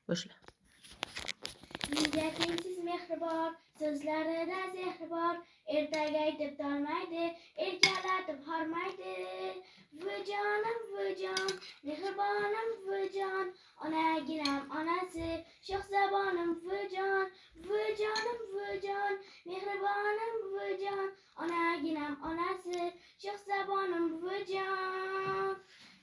Boshla. Niyatingiz mehr bor, so'zlarida sehr bor, ertaga aytib tolmaydi, erkalatib hormaydi. Vujonim, vujon, mehribonim, vujon, onaginam onasi, shohzabonim, vujon, vujonim, vujon, mehribonim, vujon, onaginam onasi, shohzabonim, vujon.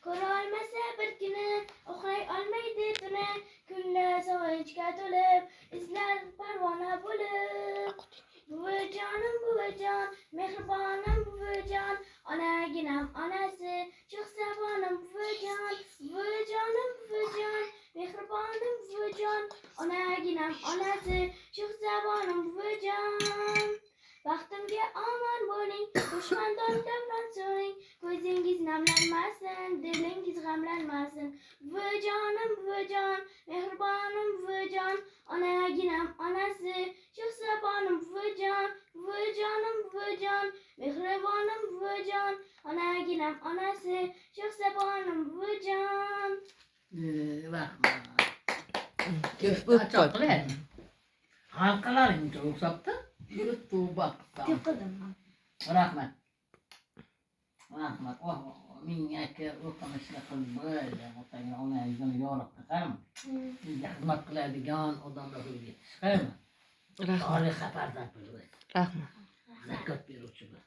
Ko'rolmasa bir kuni, uxlay olmaydi tuni, kunlar sog'inchga to'lib, izlar parvona bo'lib. Buvijonim, buvijon, mehribonim, buvijon, onaginam onasi, shohzabonim, buvijon, buvijonim, buvijon, mehribonim, buvijon, onaginam onasi, shohzabonim, buvijon. Baxtimga omon bo'ling, dushmandan davron so'ring, ko'zingiz namlanmasin, dilingiz g'amlanmasin. Buvijonim, buvijon, mehribonim, buvijon, onaginam onasi, shohzabonim, buvijon, buvijonim, buvijon, mehribonim, buvijon, onaginam onasi, shohzabonim, buvijon. Rahmat. Ko'p Choqlar. Halqalaring o'xshabdi. YouTube baqta. Ko'p qildim. Rahmat. Rahmat. Ming aka o'qimishli qilib bo'ldi. Otangga onangizga yo'liqdi, qarama. Xizmat qiladigan odamlar bo'lib chiqarma. Rahmat. Solih farzand bo'lib. Rahmat. Zakot beruvchi bo'l.